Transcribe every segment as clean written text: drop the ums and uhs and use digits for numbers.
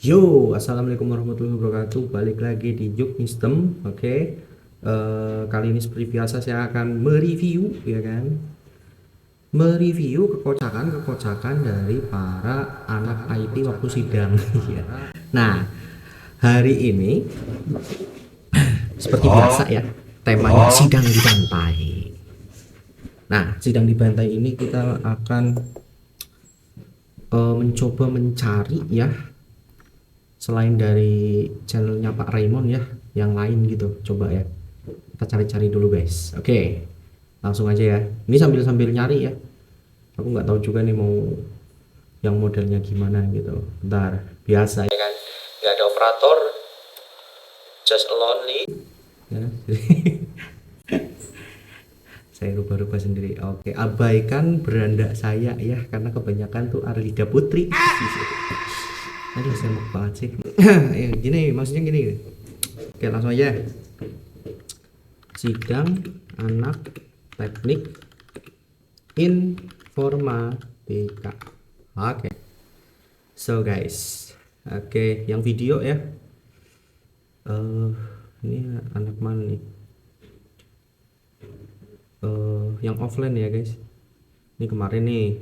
Yo, assalamualaikum warahmatullahi wabarakatuh. Balik lagi di Juk System. Oke. Kali ini seperti biasa saya akan mereview, ya kan? Mereview kekocakan-kekocakan dari para anak IT waktu sidang. Ya. Nah, hari ini seperti biasa ya, temanya sidang di pantai. Nah, sidang di pantai ini kita akan mencoba mencari ya, selain dari channelnya Pak Raymond ya, yang lain gitu. Coba ya, kita cari-cari dulu guys. Oke, langsung aja ya. Ini sambil-sambil nyari ya. Aku nggak tahu juga nih mau yang modelnya gimana gitu. Bentar, biasa ya kan. Nggak ada operator, just lonely. Ya, saya rubah-rubah sendiri. Oke, abaikan beranda saya ya, karena kebanyakan tuh Arlida Putri. Aduh, saya mau banget sih. Ya, gini, maksudnya gini. Oke, langsung aja. Sidang anak teknik informatika. Oke. So guys, oke, yang video ya. Ini anak mana nih? Yang offline ya guys. Ini kemarin nih.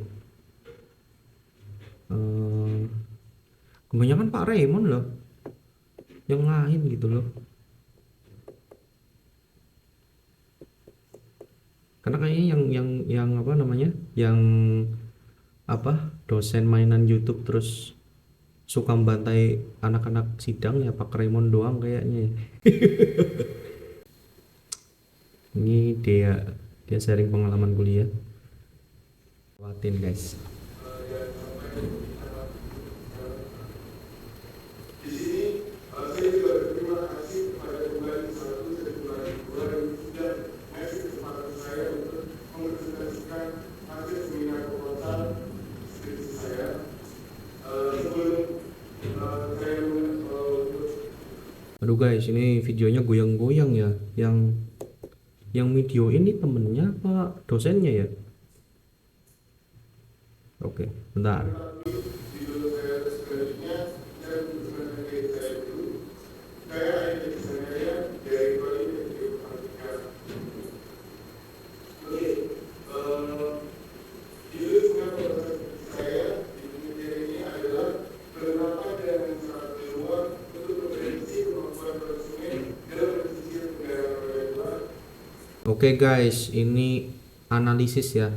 Kebanyakan Pak Raymond loh. Yang lain gitu loh. Karena kayaknya yang apa namanya? Yang apa? Dosen mainan YouTube terus suka membantai anak-anak sidang ya Pak Raymond doang kayaknya. Ini dia sharing pengalaman kuliah. Watin guys. Aduh guys, ini videonya goyang-goyang ya. Yang video ini temennya apa dosennya ya? Oke, bentar. Oke guys, ini analisis ya.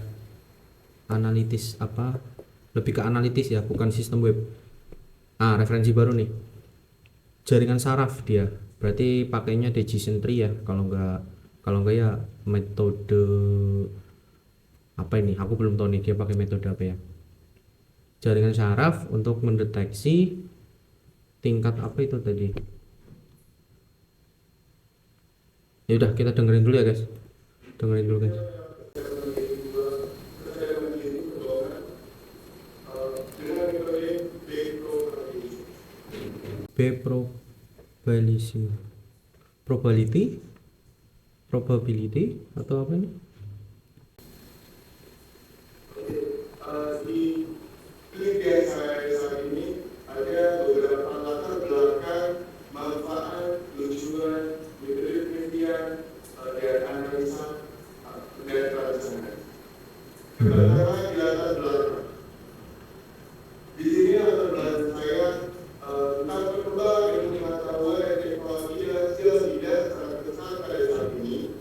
Analitis apa? Lebih ke analitis ya, bukan sistem web. Referensi baru nih. Jaringan saraf dia. Berarti pakainya Decision Tree ya. Kalau enggak ya metode apa ini? Aku belum tahu nih dia pakai metode apa ya. Jaringan saraf untuk mendeteksi tingkat apa itu tadi. Ya udah, kita dengerin dulu ya guys. Dengerin dulu guys. B probability probability probability atau apa ini?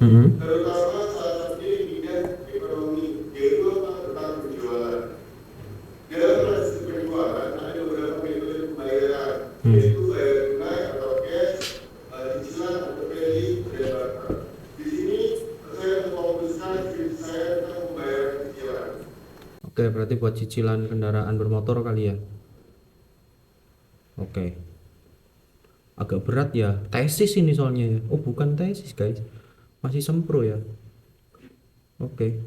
Hmm. Oke, berarti buat cicilan kendaraan bermotor kali ya. Oke. Agak berat ya. Tesis ini soalnya ya. Oh, bukan tesis, guys. Masih sempro ya. Oke.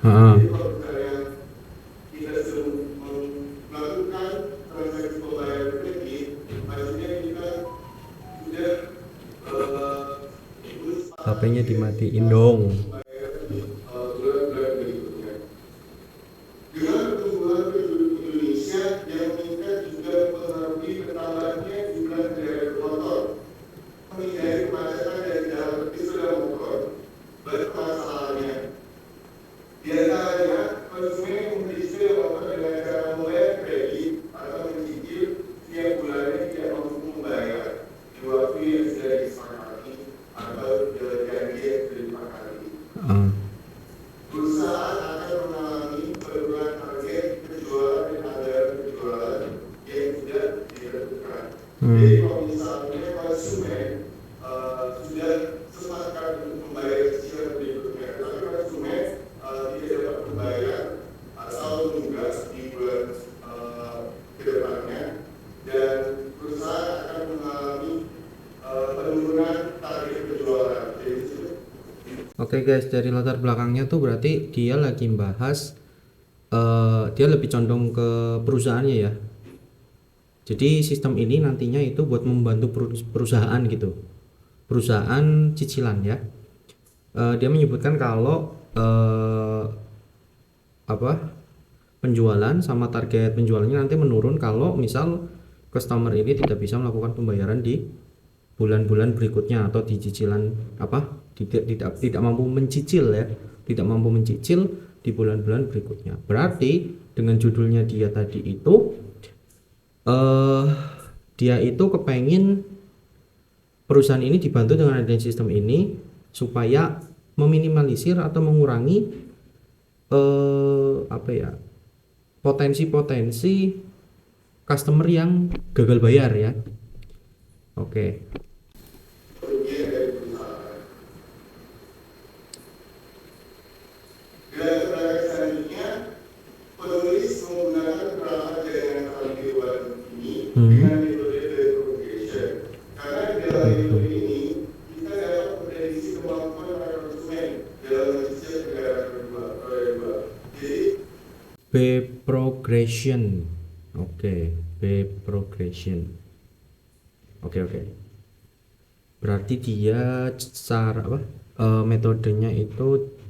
Ha. HP-nya dimatiin dong. bulan-bulan berikutnya. Dengan pertumbuhan penduduk Indonesia yang meningkat juga mempengaruhi bertambahnya jumlah kendaraan bermotor. Menghindari kemacetan dari jalan berarti sepeda motor, banyak masalahnya. Di antaranya, konsumen yang membeli sepeda motor dengan cara membayar kredit atau mencicil setiap bulannya tidak mampu membayar di waktu yang sudah disepakati atau janji yang sudah disepakati. Perusahaan akan mengalami penurunan target penjualan dan anggaran penjualan yang sudah ditentukan. Jadi kalau misalnya konsumen sudah sepakat untuk membayar cicilan berikutnya, tapi konsumen tidak dapat membayar atau menunggak di bulan kedepannya, dan perusahaan akan mengalami penurunan target penjualan. Jadi Oke guys, dari latar belakangnya tuh berarti dia lagi bahas dia lebih condong ke perusahaannya ya. Jadi sistem ini nantinya itu buat membantu perusahaan gitu, perusahaan cicilan ya. Dia menyebutkan kalau penjualan sama target penjualannya nanti menurun kalau misal customer ini tidak bisa melakukan pembayaran di bulan-bulan berikutnya atau di cicilan tidak mampu mencicil ya, tidak mampu mencicil di bulan-bulan berikutnya. Berarti dengan judulnya dia tadi itu dia itu kepengen perusahaan ini dibantu dengan adanya sistem ini supaya meminimalisir atau mengurangi potensi-potensi customer yang gagal bayar ya. Oke. penulis menggunakan peralatan jaringan keahlian ini dengan metode progression. Karena di dalam metode ini kita dapat memprediksi kemampuan para konsumen dalam mencicil kendaraan roda dua. Jadi B progression. Oke, B progression. Oke. Berarti dia cara metodenya itu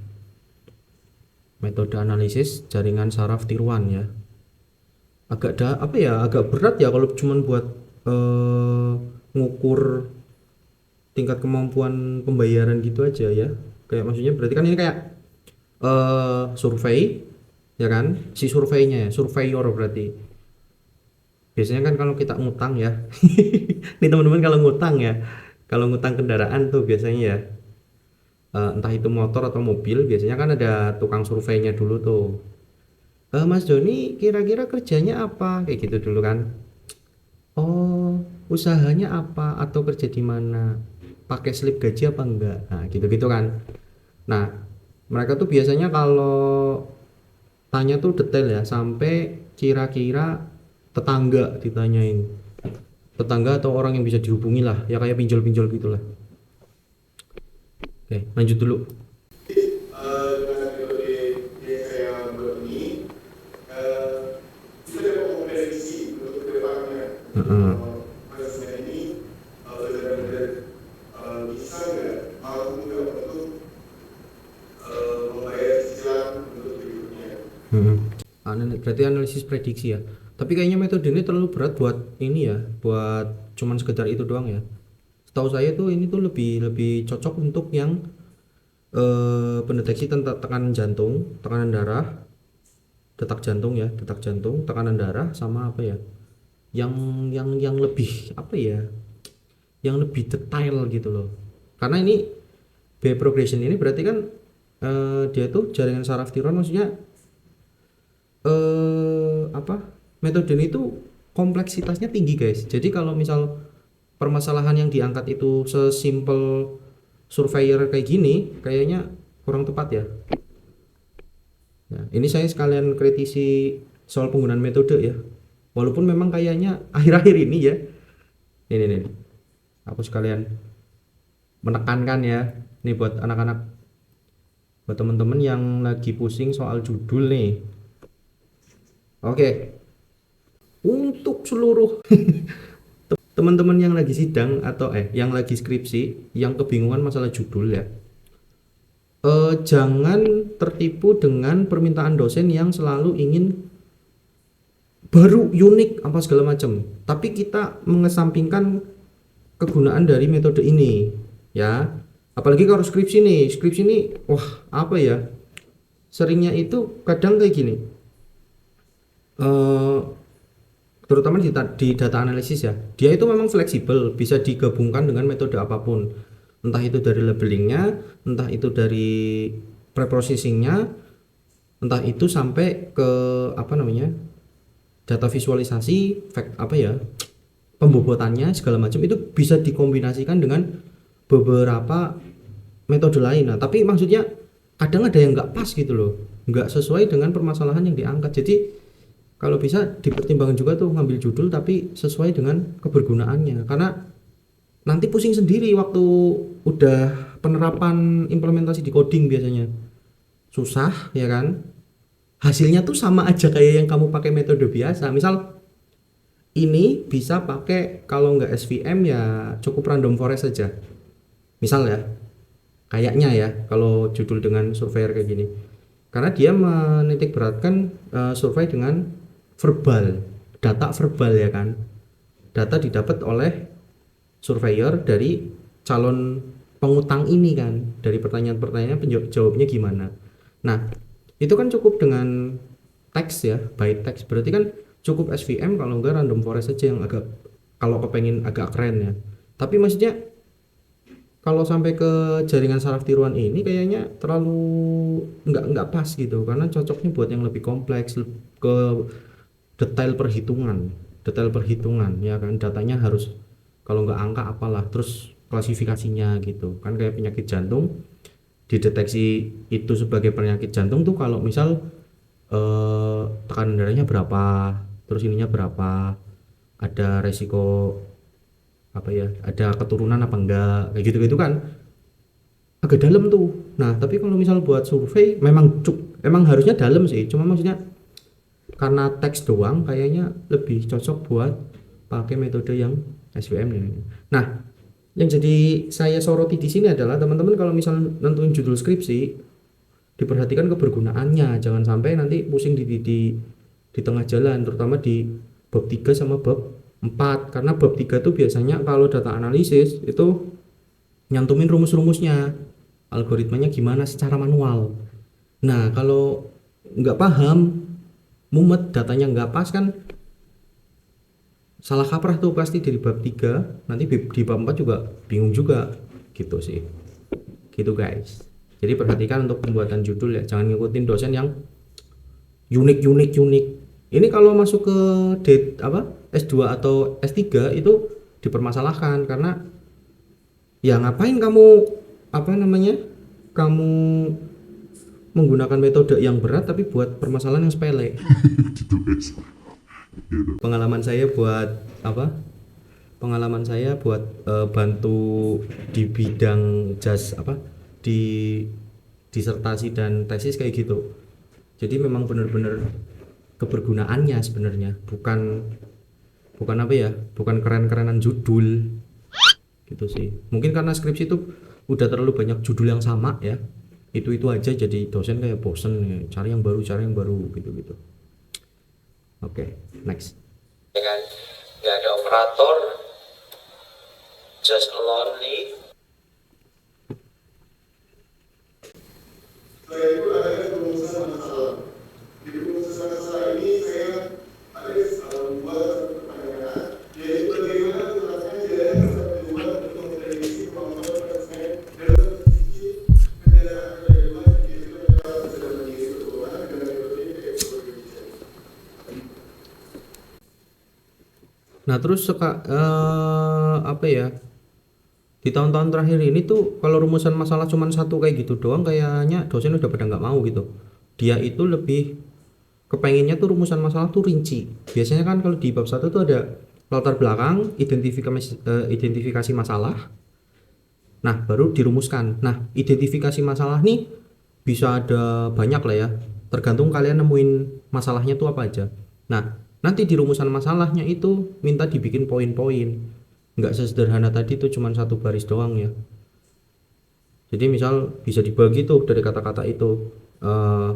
metode analisis jaringan saraf tiruan ya. Agak berat ya kalau cuman buat ngukur tingkat kemampuan pembayaran gitu aja ya. Kayak maksudnya berarti kan ini kayak survei ya kan, si surveinya ya, surveyor berarti. Biasanya kan kalau kita ngutang ya nih teman-teman, kalau ngutang kendaraan tuh biasanya ya entah itu motor atau mobil, biasanya kan ada tukang surveinya dulu tuh. Mas Doni kira-kira kerjanya apa, kayak gitu dulu kan. Oh, usahanya apa atau kerja di mana, pakai slip gaji apa enggak, nah gitu-gitu kan. Nah mereka tuh biasanya kalau tanya tuh detail ya, sampai kira-kira tetangga ditanyain, tetangga atau orang yang bisa dihubungi lah ya, kayak pinjol-pinjol gitulah. Oke, lanjut dulu. dengan metode yang saya buat ini, kita dapat memprediksi untuk kedepannya. Konsumen ini benar-benar bisa nggak, mampu nggak untuk membayar cicilan untuk berikutnya. Berarti analisis prediksi ya. Tapi kayaknya metode ini terlalu berat buat ini ya, buat cuman sekedar itu doang ya. Setahu saya tuh ini tuh lebih cocok untuk yang pendeteksi tentang tekanan jantung, tekanan darah, detak jantung ya, detak jantung, tekanan darah, sama apa ya, yang lebih apa ya, yang lebih detail gitu loh. Karena ini B progression ini berarti kan dia tuh jaringan saraf tiruan, maksudnya metode ini tuh kompleksitasnya tinggi guys. Jadi kalau misal permasalahan yang diangkat itu sesimpel surveyor kayak gini, kayaknya kurang tepat ya. Nah, ini saya sekalian kritisi soal penggunaan metode ya. Walaupun memang kayaknya akhir-akhir ini ya, ini aku sekalian menekankan ya, nih buat anak-anak, buat temen-temen yang lagi pusing soal judul nih. Oke, untuk seluruh teman-teman yang lagi sidang atau yang lagi skripsi yang kebingungan masalah judul ya, jangan tertipu dengan permintaan dosen yang selalu ingin baru, unik, apa segala macam. Tapi kita mengesampingkan kegunaan dari metode ini ya. Apalagi kalau skripsi nih, wah apa ya, seringnya itu kadang kayak gini, terutama di data analisis ya, dia itu memang fleksibel, bisa digabungkan dengan metode apapun, entah itu dari labelingnya, entah itu dari preprocessingnya, entah itu sampai ke apa namanya, data visualisasi, pembobotannya segala macam, itu bisa dikombinasikan dengan beberapa metode lain. Nah tapi maksudnya kadang ada yang nggak pas gitu loh, nggak sesuai dengan permasalahan yang diangkat. Jadi kalau bisa dipertimbangkan juga tuh ngambil judul tapi sesuai dengan kebergunaannya, karena nanti pusing sendiri waktu udah penerapan implementasi di coding, biasanya susah ya kan, hasilnya tuh sama aja kayak yang kamu pakai metode biasa. Misal ini bisa pakai, kalau nggak SVM ya cukup random forest saja misal ya, kayaknya ya kalau judul dengan surveyor kayak gini, karena dia menitik beratkan survei dengan verbal, data verbal ya kan, data didapat oleh surveyor dari calon pengutang ini kan, dari pertanyaan-pertanyaan jawabnya gimana. Nah itu kan cukup dengan teks ya, by text, berarti kan cukup SVM, kalau enggak random forest aja yang agak, kalau kepengen agak keren ya. Tapi maksudnya kalau sampai ke jaringan saraf tiruan ini kayaknya terlalu nggak pas gitu, karena cocoknya buat yang lebih kompleks, ke detail perhitungan ya kan, datanya harus kalau nggak angka apalah, terus klasifikasinya gitu kan. Kayak penyakit jantung, dideteksi itu sebagai penyakit jantung tuh kalau misal tekanan darahnya berapa, terus ininya berapa, ada resiko apa ya, ada keturunan apa enggak, kayak gitu kan agak dalam tuh. Nah tapi kalau misal buat survei emang harusnya dalam sih, cuma maksudnya karena teks doang kayaknya lebih cocok buat pakai metode yang SVM ini. Nah yang jadi saya soroti di sini adalah teman-teman kalau misal nentuin judul skripsi, diperhatikan kebergunaannya, jangan sampai nanti pusing di tengah jalan, terutama di bab 3 sama bab 4. Karena bab 3 tuh biasanya kalau data analisis itu nyantumin rumus-rumusnya, algoritmanya gimana secara manual. Nah kalau nggak paham, mumet, datanya nggak pas kan, salah kaprah tuh pasti dari bab 3, nanti di bab 4 juga bingung juga gitu sih, gitu guys. Jadi perhatikan untuk pembuatan judul ya, jangan ngikutin dosen yang unik. Ini kalau masuk ke S2 atau S3 itu dipermasalahkan, karena ya ngapain kamu kamu menggunakan metode yang berat tapi buat permasalahan yang sepele. Pengalaman saya buat bantu di bidang di disertasi dan tesis kayak gitu. Jadi memang benar-benar kebergunaannya sebenarnya, bukan keren-kerenan judul gitu sih. Mungkin karena skripsi itu udah terlalu banyak judul yang sama ya, itu aja, jadi dosen kayak bosen ya, cari yang baru gitu. Oke, next. Dengan nggak ada operator, just lonely. Setelah itu ada perumusan masalah. Di perumusan masalah ini saya ada membuat satu pertanyaan, yaitu bagaimana menjelaskan jalan keduaan untuk memprediksi kemampuan presiden dalam sisi kendaraan keduaan di dalam sedang menjadi keuangan dengan metode ekonomi. Nah terus di tahun-tahun terakhir ini tuh kalau rumusan masalah cuma satu kayak gitu doang, kayaknya dosen udah pada nggak mau gitu. Dia itu lebih kepenginnya tuh rumusan masalah tuh rinci. Biasanya kan kalau di bab 1 tuh ada latar belakang, identifikasi masalah, nah baru dirumuskan. Nah identifikasi masalah nih bisa ada banyak lah ya, tergantung kalian nemuin masalahnya tuh apa aja. Nah nanti di rumusan masalahnya itu minta dibikin poin-poin. nggak sesederhana tadi tuh cuman satu baris doang ya. Jadi misal bisa dibagi tuh dari kata-kata itu, eh,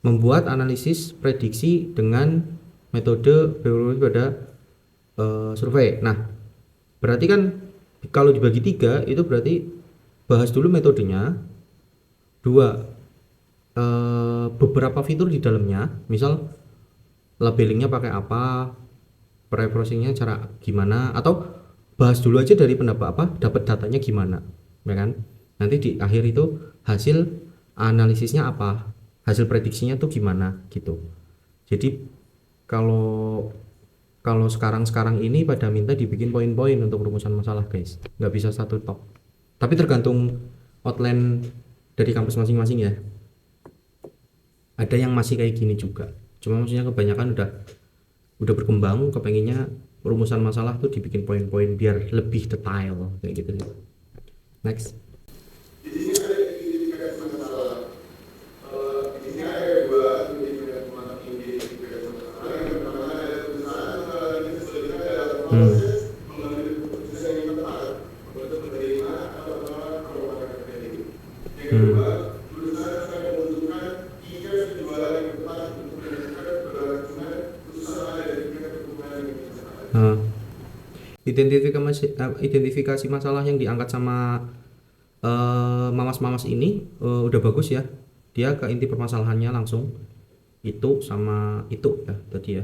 membuat analisis prediksi dengan metode berbasis pada survei. Nah, berarti kan kalau dibagi tiga itu berarti bahas dulu metodenya, dua beberapa fitur di dalamnya, misal labelingnya pakai apa, pre-processingnya cara gimana, atau bahas dulu aja dari pendapat apa, dapat datanya gimana, ya kan? Nanti di akhir itu hasil analisisnya apa, hasil prediksinya tuh gimana gitu. Jadi kalau kalau sekarang ini pada minta dibikin poin-poin untuk rumusan masalah guys, nggak bisa satu tok. Tapi tergantung outline dari kampus masing-masing ya. Ada yang masih kayak gini juga. Cuma maksudnya kebanyakan udah berkembang, kepenginnya rumusan masalah tuh dibikin poin-poin biar lebih detail kayak gitu. Next. Di sini ada identifikasi masalah. Di sini ada dua identifikasi masalah. Yang pertama ada perusahaan mengalami kesulitan dalam proses mengambil keputusan yang tepat untuk menerima atau menolak perubahan kredit. Yang kedua, perusahaan akan membutuhkan tiga penjualan yang tepat untuk menentukan keberlangsungan usaha dari tingkat hubungan yang tepat. Identifikasi masalah yang diangkat sama mamas-mamas ini udah bagus ya. Dia ke inti permasalahannya langsung, itu sama itu ya tadi ya.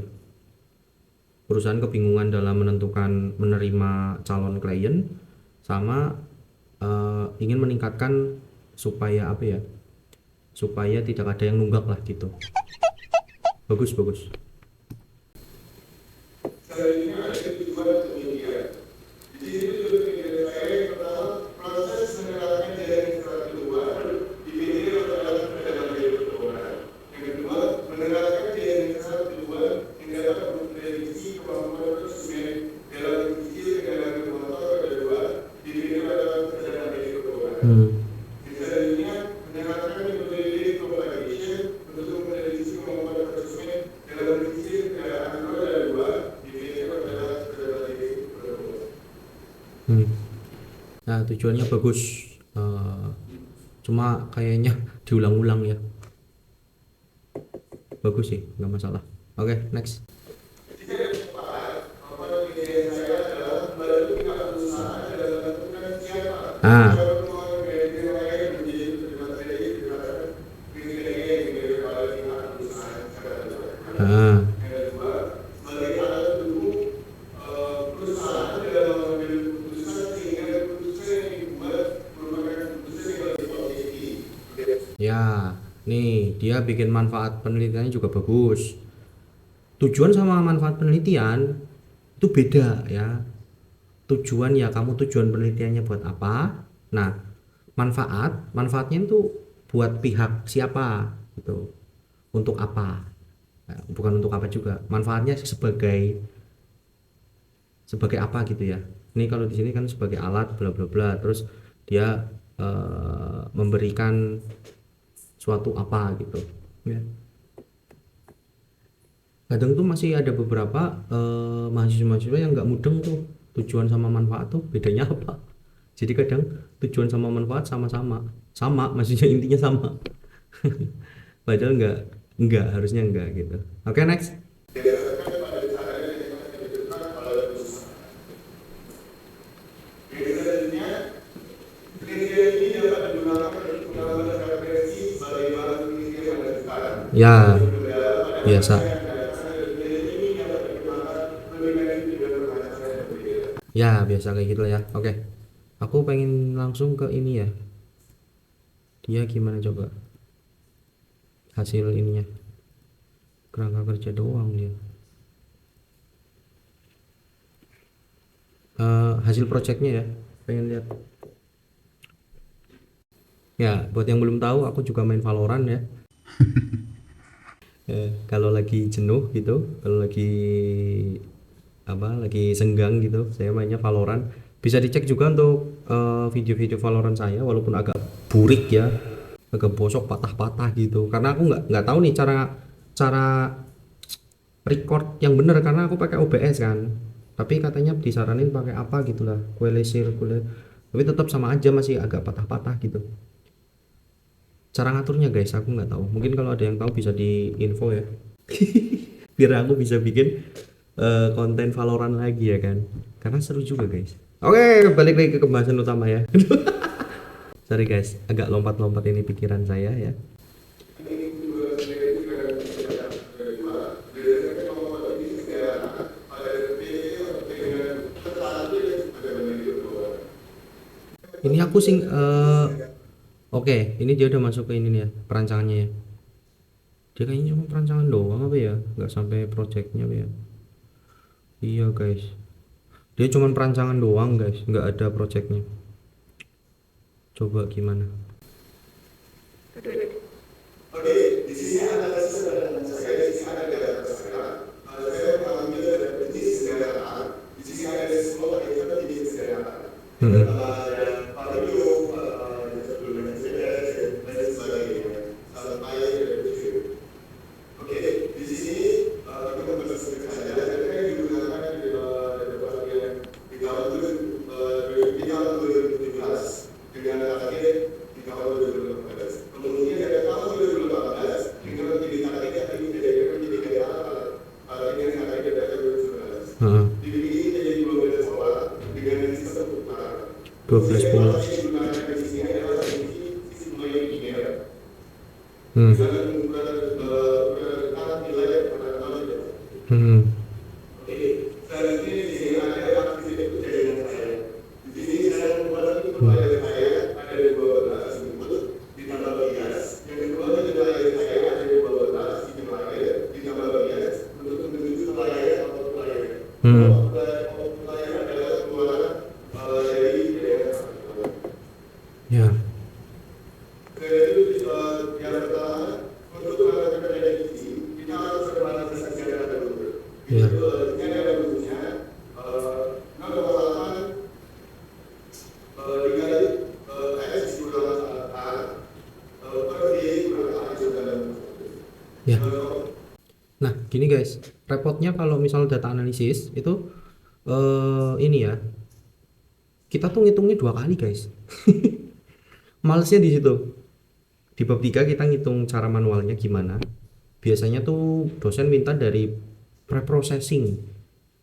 Perusahaan kebingungan dalam menentukan menerima calon klien, sama ingin meningkatkan supaya apa ya, supaya tidak ada yang nunggak lah gitu. Bagus. Selanjutnya ada tujuan demikian. Di sini tujuan pemikiran saya yang pertama, proses menerapkan jalan istirahat kedua dipilih oleh dalam perjalanan kedua. Yang kedua, menerapkan jalan istirahat kedua yang dapat memprediksi kemampuan konsumen dalam mencicil kendaraan bermotor kedua dipilih oleh dalam perjalanan kedua. Selanjutnya, menerapkan metode lead propagation untuk memprediksi kemampuan konsumen dalam mencicil kendaraan roda dua. Nah, tujuannya bagus. Cuma kayaknya diulang-ulang ya. Bagus sih, nggak masalah. Oke, next. Ah. Ya, nih dia bikin manfaat penelitiannya juga bagus. Tujuan sama manfaat penelitian itu beda ya. Tujuan ya kamu tujuan penelitiannya buat apa? Nah, manfaatnya itu buat pihak siapa gitu. Untuk apa? Nah, bukan untuk apa juga. Manfaatnya sebagai apa gitu ya. Ini kalau di sini kan sebagai alat bla bla bla, terus dia memberikan suatu apa gitu ya. Kadang tuh masih ada beberapa mahasiswa-mahasiswa yang nggak mudeng tuh tujuan sama manfaat tuh bedanya apa. Jadi kadang tujuan sama manfaat sama maksudnya intinya sama. Padahal nggak harusnya nggak gitu. Oke, next. Ya, biasa. Ya, biasa kayak gitu lah ya. Oke. Aku pengen langsung ke ini ya. Dia gimana coba? Hasil ininya. Kerangka kerja doang dia. Hasil projectnya ya. Pengen lihat. Ya, buat yang belum tahu, aku juga main Valorant ya. Kalau lagi jenuh gitu, kalau lagi senggang gitu, saya mainnya Valorant. Bisa dicek juga untuk video-video Valorant saya, walaupun agak burik ya, agak bosok, patah-patah gitu. Karena aku nggak tahu nih cara record yang bener, karena aku pakai OBS kan. tapi katanya disaranin pakai apa gitulah, kue lesir, tapi tetap sama aja, masih agak patah-patah gitu. Cara ngaturnya guys aku nggak tahu, mungkin kalau ada yang tahu bisa di info ya. Biar aku bisa bikin konten Valorant lagi ya kan, karena seru juga guys. Oke, balik lagi ke pembahasan utama ya. Sorry guys, agak lompat-lompat ini pikiran saya ya. Ini aku oke, ini dia udah masuk ke ini nih ya, perancangannya ya. Dia kayaknya cuma perancangan doang apa ya, nggak sampai projectnya apa ya. Iya guys, dia cuma perancangan doang guys, nggak ada projectnya. Coba gimana? Oke, di sini ada sesuatu saya, di sini ada data saya. Saya mengambil dari bisnis kendaraan. Di sini ada semua event bisnis kendaraan. Pada dulu, sebelumnya saya dan sebagainya. Sampai oke, di sini kita bersama saja. Saya digunakan di bagian di tahun 2017 dengan target di tahun 2018. Kemudian dari tahun 2018 dengan target yang menjadi kereta dengan target dari 2019. Dibikin menjadi 12 sekolah dengan sistem utara. 12 pola. Ya. Ya. Ya. Nah, gini guys, repotnya kalau misal data analisis itu ini ya, kita tuh ngitungnya 2 kali guys. Malesnya di situ. Di bab 3 kita ngitung cara manualnya gimana. Biasanya tuh dosen minta dari preprocessing,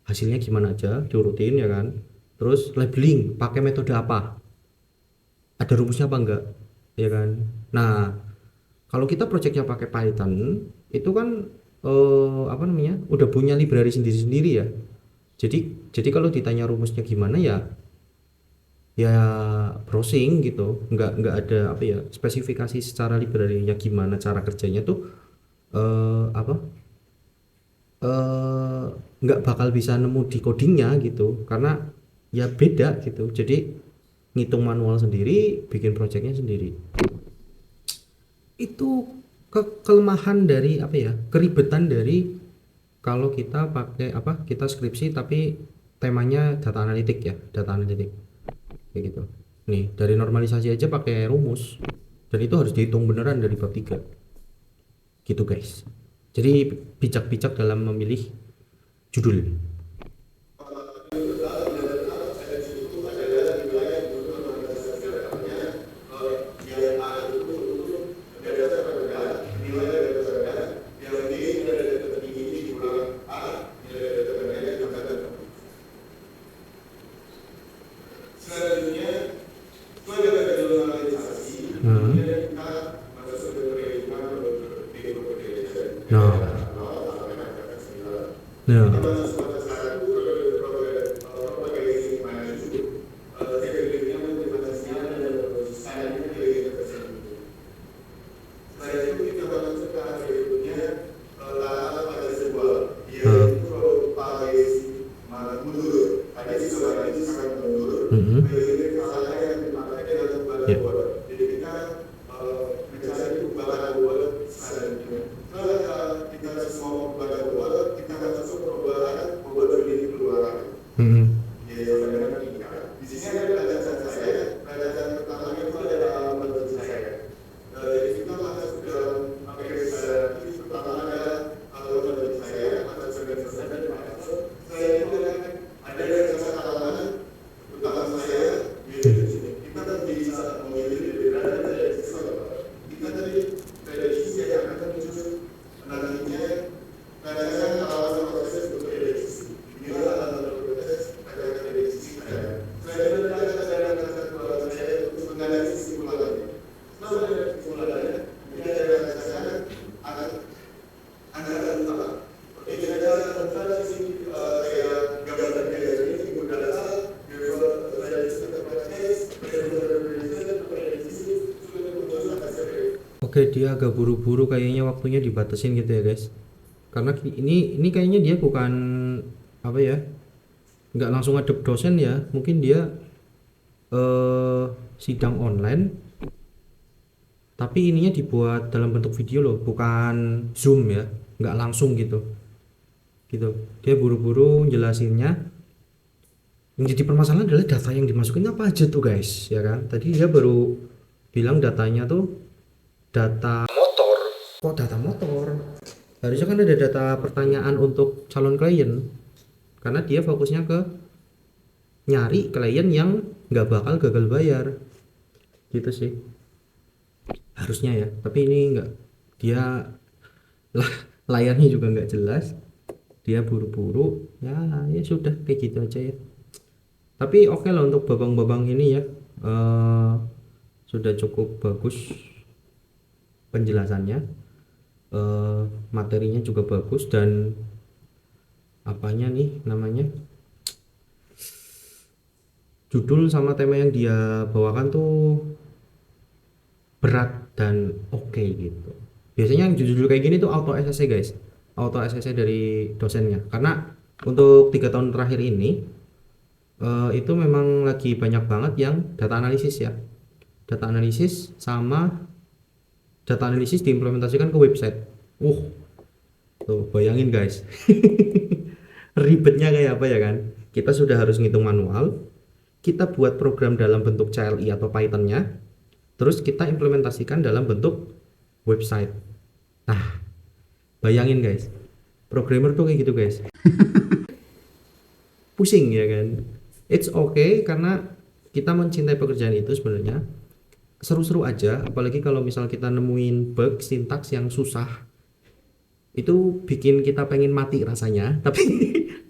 hasilnya gimana aja diurutin ya kan. Terus labeling pakai metode apa, ada rumusnya apa enggak ya kan. Nah, kalau kita projectnya pakai Python itu kan apa namanya, udah punya library sendiri-sendiri ya. Jadi kalau ditanya rumusnya gimana ya browsing gitu, nggak ada apa ya, spesifikasi secara library-nya gimana, cara kerjanya tuh apa nggak bakal bisa nemu di codingnya gitu, karena ya beda gitu. Jadi ngitung manual sendiri, bikin projectnya sendiri, itu kelemahan dari apa ya, keribetan dari kalau kita pakai apa, kita skripsi tapi temanya data analitik ya, data analitik kayak gitu. Nih dari normalisasi aja pakai rumus, dan itu harus dihitung beneran dari bab 3 gitu guys. Jadi bijak-bijak dalam memilih judul. bisa memilih berbeda dari siswa. Kita tadi prediksi yang akan muncul nantinya kadang-kadang awal proses untuk prediksi. Inilah alat proses ada prediksi. Saya benar-benar saya untuk menganalisis simulasi. Setelah menganalisis simulasinya, ini ada rasakan akan utama. Oke, kita akan di sini kayak gambar ini menggunakan data, Oke, dia agak buru-buru kayaknya, waktunya dibatasin gitu ya guys. Karena ini kayaknya dia bukan apa ya, nggak langsung ngadep dosen ya, mungkin dia sidang online, tapi ininya dibuat dalam bentuk video loh, bukan Zoom ya, nggak langsung gitu. Dia buru-buru jelasinnya. Yang jadi permasalahan adalah data yang dimasukin apa aja tuh guys, ya kan? Tadi dia baru bilang datanya tuh data motor. Kok data motor? Harusnya kan ada data pertanyaan untuk calon klien, karena dia fokusnya ke nyari klien yang nggak bakal gagal bayar gitu sih harusnya ya, tapi ini nggak, dia layarnya juga nggak jelas, dia buru-buru ya, ya sudah kayak gitu aja ya. Tapi oke lah untuk babang-babang ini ya, sudah cukup bagus penjelasannya, materinya juga bagus, dan apanya nih namanya, judul sama tema yang dia bawakan tuh berat dan oke gitu. Biasanya yang judul kayak gini tuh auto SCC guys, auto SCC dari dosennya, karena untuk 3 tahun terakhir ini itu memang lagi banyak banget yang data analisis ya, data analisis sama data analisis diimplementasikan ke website. Tuh bayangin guys, ribetnya kayak apa ya kan. Kita sudah harus ngitung manual, kita buat program dalam bentuk CLI atau Python-nya, terus kita implementasikan dalam bentuk website. Nah, bayangin guys, programmer tuh kayak gitu guys. Pusing ya kan. It's okay karena kita mencintai pekerjaan itu sebenarnya. Seru-seru aja, apalagi kalau misal kita nemuin bug sintaks yang susah, itu bikin kita pengen mati rasanya.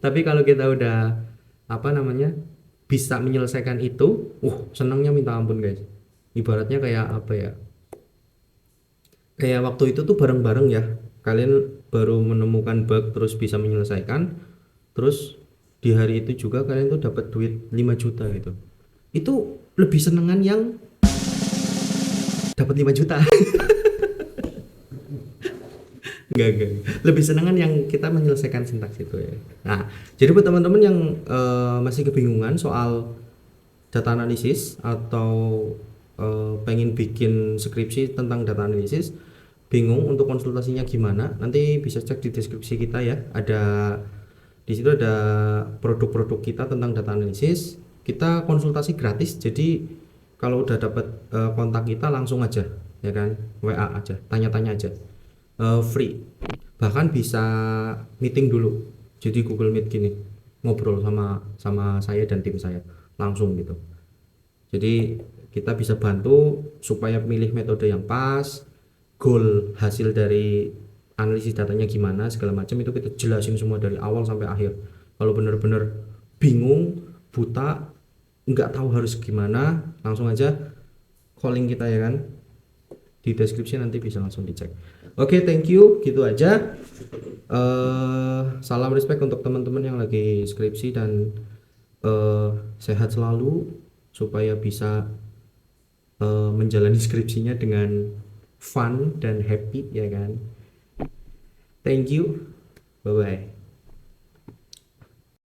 Tapi kalau kita udah apa namanya, bisa menyelesaikan itu, senangnya minta ampun guys. Ibaratnya kayak apa ya, kayak waktu itu tuh bareng-bareng ya, kalian baru menemukan bug terus bisa menyelesaikan, terus di hari itu juga kalian tuh dapat duit 5 juta gitu. Itu lebih senengan yang dapat 5 juta. Enggak. Lebih senengan yang kita menyelesaikan sintaks itu ya. Nah, jadi buat teman-teman yang masih kebingungan soal data analisis atau pengen bikin skripsi tentang data analisis, bingung untuk konsultasinya gimana, nanti bisa cek di deskripsi kita ya. Di situ ada produk-produk kita tentang data analisis. Kita konsultasi gratis, jadi kalau udah dapat kontak kita langsung aja ya kan, WA aja, tanya-tanya aja, free. Bahkan bisa meeting dulu, jadi Google Meet gini, ngobrol sama saya dan tim saya langsung gitu. Jadi kita bisa bantu supaya milih metode yang pas, goal hasil dari analisis datanya gimana, segala macam itu kita jelasin semua dari awal sampai akhir. Kalau bener-bener bingung, buta, nggak tahu harus gimana, langsung aja calling kita ya kan, di deskripsi nanti bisa langsung dicek. Oke, thank you, gitu aja. Salam respect untuk teman-teman yang lagi skripsi, dan sehat selalu supaya bisa menjalani skripsinya dengan fun dan happy ya kan. Thank you, bye bye.